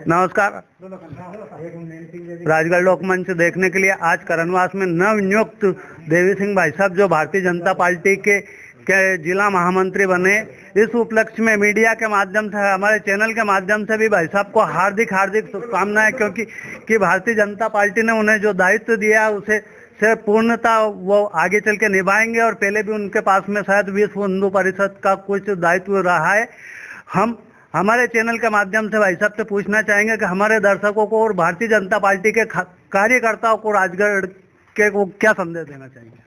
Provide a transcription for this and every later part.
नमस्कार। राजगढ़ लोकमंच देखने के लिए आज करनवास में नवनियुक्त देवी सिंह भाई साहब जो भारतीय जनता पार्टी के जिला महामंत्री बने, इस उपलक्ष्य में मीडिया के माध्यम से, हमारे चैनल के माध्यम से भी भाई साहब को हार्दिक शुभकामनाएं, क्योंकि भारतीय जनता पार्टी ने उन्हें जो दायित्व दिया उसे से पूर्णता वो आगे चल के निभाएंगे। और पहले भी उनके पास में शायद विश्व हिंदू परिषद का कुछ दायित्व रहा है। हम हमारे चैनल के माध्यम से भाई साहब से पूछना चाहेंगे कि हमारे दर्शकों को और भारतीय जनता पार्टी के कार्यकर्ताओं को राजगढ़ के को क्या संदेश देना चाहेंगे?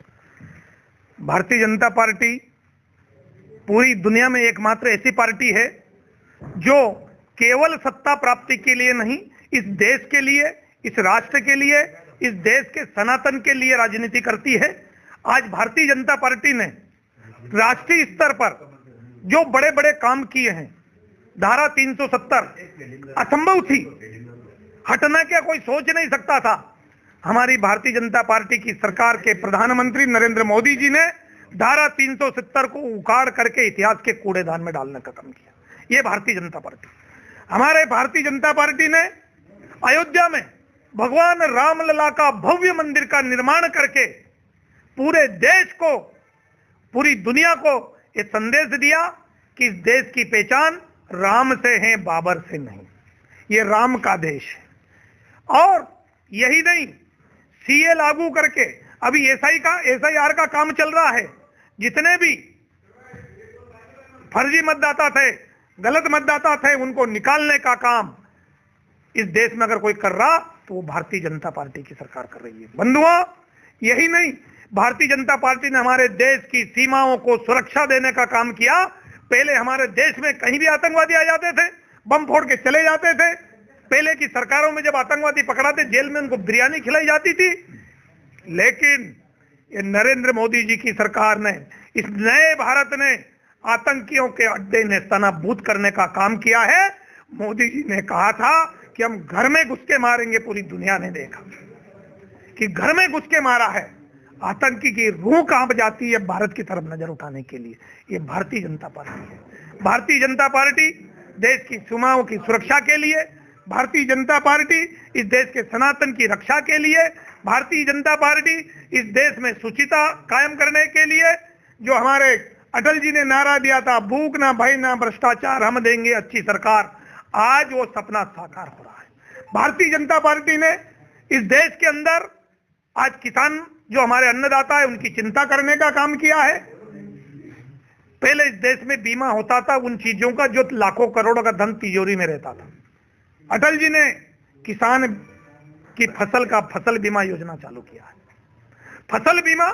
भारतीय जनता पार्टी पूरी दुनिया में एकमात्र ऐसी पार्टी है जो केवल सत्ता प्राप्ति के लिए नहीं, इस देश के लिए, इस राष्ट्र के लिए, इस देश के सनातन के लिए राजनीति करती है। आज भारतीय जनता पार्टी ने राष्ट्रीय स्तर पर जो बड़े बड़े काम किए हैं, धारा 370 असंभव थी, हटना क्या कोई सोच नहीं सकता था। हमारी भारतीय जनता पार्टी की सरकार के प्रधानमंत्री नरेंद्र मोदी जी ने धारा 370 को उखाड़ करके इतिहास के कूड़ेदान में डालने का काम किया। ये भारतीय जनता पार्टी। हमारे भारतीय जनता पार्टी ने अयोध्या में भगवान रामलला का भव्य मंदिर का निर्माण करके पूरे देश को, पूरी दुनिया को ये संदेश दिया कि इस देश की पहचान राम से है, बाबर से नहीं। ये राम का देश है। और यही नहीं, सीए लागू करके अभी एसआईआर का काम चल रहा है। जितने भी फर्जी मतदाता थे, गलत मतदाता थे, उनको निकालने का काम इस देश में अगर कोई कर रहा तो वो भारतीय जनता पार्टी की सरकार कर रही है। बंधुओं, यही नहीं, भारतीय जनता पार्टी ने हमारे देश की सीमाओं को सुरक्षा देने का काम किया। पहले हमारे देश में कहीं भी आतंकवादी आ जाते थे, बम फोड़ के चले जाते थे। पहले की सरकारों में जब आतंकवादी पकड़ाते, जेल में उनको बिरयानी खिलाई जाती थी। लेकिन ये नरेंद्र मोदी जी की सरकार ने, इस नए भारत ने आतंकियों के अड्डे नेस्तनाबूद करने का काम किया है। मोदी जी ने कहा था कि हम घर में घुस के मारेंगे। पूरी दुनिया ने देखा कि घर में घुस के मारा है। आतंकी की रूह कांप जाती है भारत की तरफ नजर उठाने के लिए। ये भारतीय जनता पार्टी है। भारतीय जनता पार्टी देश की सीमाओं की सुरक्षा के लिए, भारतीय जनता पार्टी इस देश के सनातन की रक्षा के लिए, भारतीय जनता पार्टी इस देश में शुचिता कायम करने के लिए, जो हमारे अटल जी ने नारा दिया था, भूख ना भय ना भ्रष्टाचार, हम देंगे अच्छी सरकार, आज वो सपना साकार हो रहा है। भारतीय जनता पार्टी ने इस देश के अंदर आज किसान जो हमारे अन्नदाता है उनकी चिंता करने का काम किया है। पहले इस देश में बीमा होता था उन चीजों का जो लाखों करोड़ों का धन तिजोरी में रहता था। अटल जी ने किसान की फसल का फसल बीमा योजना चालू किया है। फसल बीमा,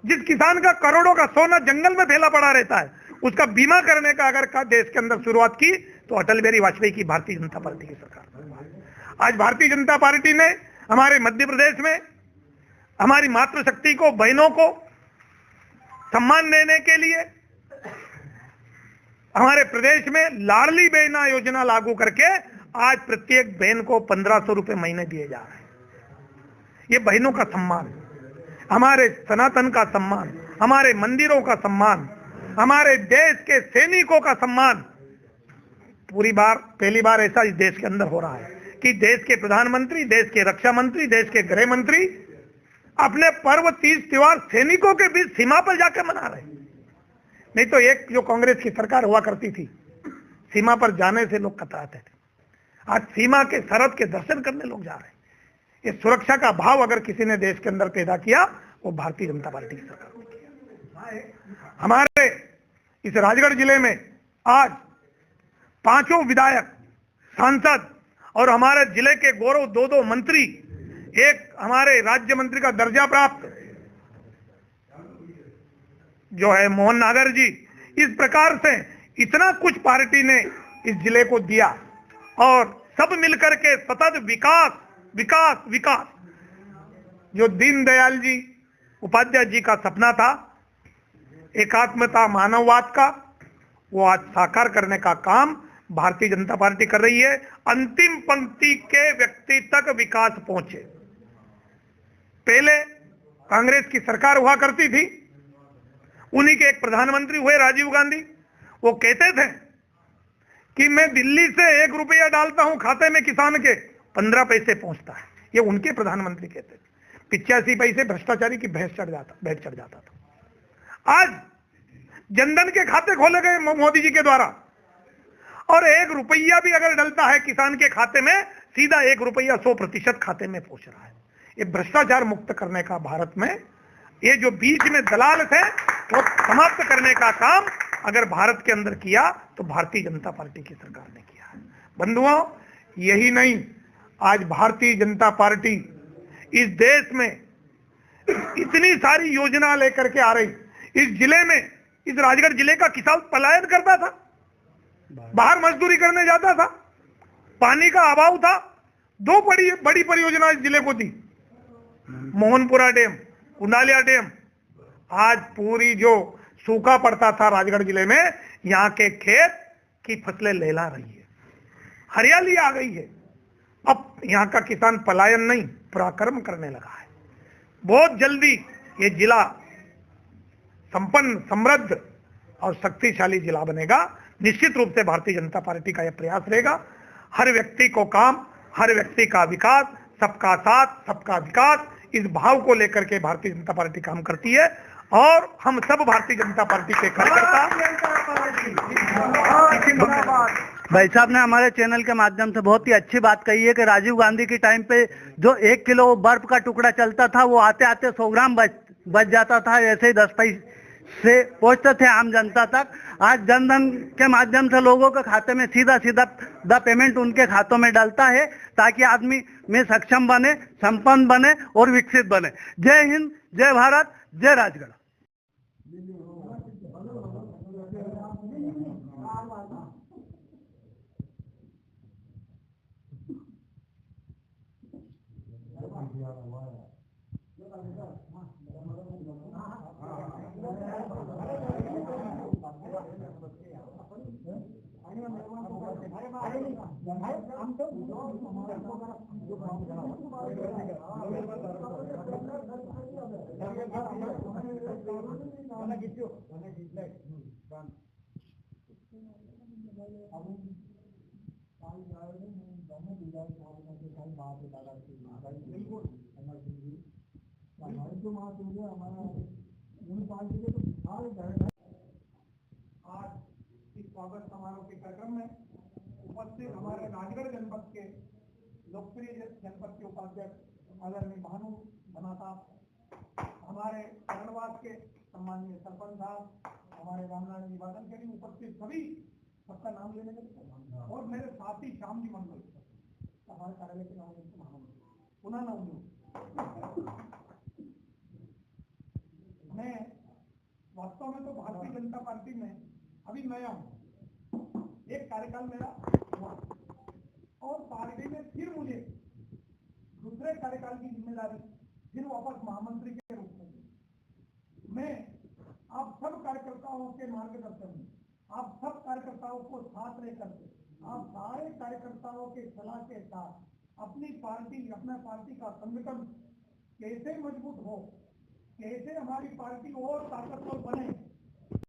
जिस किसान का करोड़ों का सोना जंगल में फैला पड़ा रहता है, उसका बीमा करने का अगर देश के अंदर शुरुआत की तो अटल बिहारी वाजपेयी की भारतीय जनता पार्टी की सरकार। आज भारतीय जनता पार्टी ने हमारे मध्य प्रदेश में हमारी मातृशक्ति को, बहनों को सम्मान देने के लिए हमारे प्रदेश में लाडली बहना योजना लागू करके आज प्रत्येक बहन को 1500 रुपए महीने दिए जा रहे हैं। ये बहनों का सम्मान, हमारे सनातन का सम्मान, हमारे मंदिरों का सम्मान, हमारे देश के सैनिकों का सम्मान। पहली बार ऐसा इस देश के अंदर हो रहा है कि देश के प्रधानमंत्री, देश के रक्षा मंत्री, देश के गृह मंत्री अपने पर्व, तीज त्योहार सैनिकों के बीच सीमा पर जाकर मना रहे। नहीं तो एक जो कांग्रेस की सरकार हुआ करती थी, सीमा पर जाने से लोग कतराते थे। आज सीमा के सरहद के दर्शन करने लोग जा रहे हैं। ये सुरक्षा का भाव अगर किसी ने देश के अंदर पैदा किया, वो भारतीय जनता पार्टी की सरकार ने किया। हमारे इस राजगढ़ जिले में आज 5 विधायक, सांसद और हमारे जिले के गौरव 2 मंत्री, एक हमारे राज्य मंत्री का दर्जा प्राप्त जो है मोहन नागर जी, इस प्रकार से इतना कुछ पार्टी ने इस जिले को दिया और सब मिलकर के सतत विकास विकास विकास, जो दीनदयाल जी उपाध्याय जी का सपना था एकात्मता मानववाद का, वो आज साकार करने का काम भारतीय जनता पार्टी कर रही है। अंतिम पंक्ति के व्यक्ति तक विकास पहुंचे। पहले कांग्रेस की सरकार हुआ करती थी, उन्हीं के एक प्रधानमंत्री हुए राजीव गांधी। वो कहते थे कि मैं दिल्ली से 1 रुपया डालता हूं खाते में किसान के 15 पैसे पहुंचता है। ये उनके प्रधानमंत्री कहते थे। 85 पैसे भ्रष्टाचारी की भेंट चढ़ जाता था। आज जनधन के खाते खोले गए मोदी जी के द्वारा, और 1 रुपया भी अगर डलता है किसान के खाते में, सीधा 1 रुपया 100% खाते में पहुंच रहा है। ये भ्रष्टाचार मुक्त करने का भारत में, ये जो बीच में दलाल थे वो समाप्त करने का काम अगर भारत के अंदर किया तो भारतीय जनता पार्टी की सरकार ने किया है। बंधुओं, यही नहीं, आज भारतीय जनता पार्टी इस देश में इतनी सारी योजना लेकर के आ रही। इस जिले में, इस राजगढ़ जिले का किसान पलायन करता था, बाहर मजदूरी करने जाता था, पानी का अभाव था। 2 बड़ी परियोजना इस जिले को दी, मोहनपुरा डैम, कुंडालिया डैम। आज पूरी जो सूखा पड़ता था राजगढ़ जिले में, यहाँ के खेत की फसलें लहला रही है, हरियाली आ गई है। अब यहाँ का किसान पलायन नहीं, पराक्रम करने लगा है। बहुत जल्दी ये जिला संपन्न, समृद्ध और शक्तिशाली जिला बनेगा। निश्चित रूप से भारतीय जनता पार्टी का यह प्रयास रहेगा। हर व्यक्ति को काम, हर व्यक्ति का विकास, सबका साथ सबका विकास, इस भाव को लेकर के भारतीय जनता पार्टी काम करती है। और हम सब भारतीय जनता पार्टी के कार्यकर्ता। भाई साहब ने हमारे चैनल के माध्यम से बहुत ही अच्छी बात कही है कि राजीव गांधी के टाइम पे जो 1 किलो बर्फ का टुकड़ा चलता था वो आते आते 100 ग्राम बच जाता था। ऐसे ही 10 पैसे पहुंचते थे आम जनता तक। आज जनधन के माध्यम से लोगों के खाते में सीधा पेमेंट उनके खातों में डलता है, ताकि आदमी में सक्षम बने, संपन्न बने और विकसित बने। जय हिंद, जय भारत, जय राजगढ़। आज इस स्वागत समारोह के कार्यक्रम में उपस्थित हमारे राजगढ़ जनपद के लोकप्रिय जनपद के उपाध्यक्ष आदरणीय भानु धना साहब, हमारे करणवास के सम्माननीय सरपंच साहब, हमारे रामनारायण जी बादल के उपस्थित सभी, सबका नाम लेने लगे, और मेरे साथी श्याम जी मंडल, हमारे कार्यालय के नाम पुनः नाम लूँ। मैं वास्तव में तो भारतीय जनता पार्टी में अभी नया हूँ, एक कार्यकाल मेरा हुआ और पार्टी में फिर मुझे दूसरे कार्यकाल की जिम्मेदारी फिर वापस महामंत्री के रूप में। मैं आप सब कार्यकर्ताओं के मार्गदर्शन में, आप सब कार्यकर्ताओं को साथ लेकर के, आप सारे कार्यकर्ताओं के सलाह के साथ अपनी पार्टी, अपना पार्टी का संगठन कैसे मजबूत हो, कैसे हमारी पार्टी और ताकतवर बने,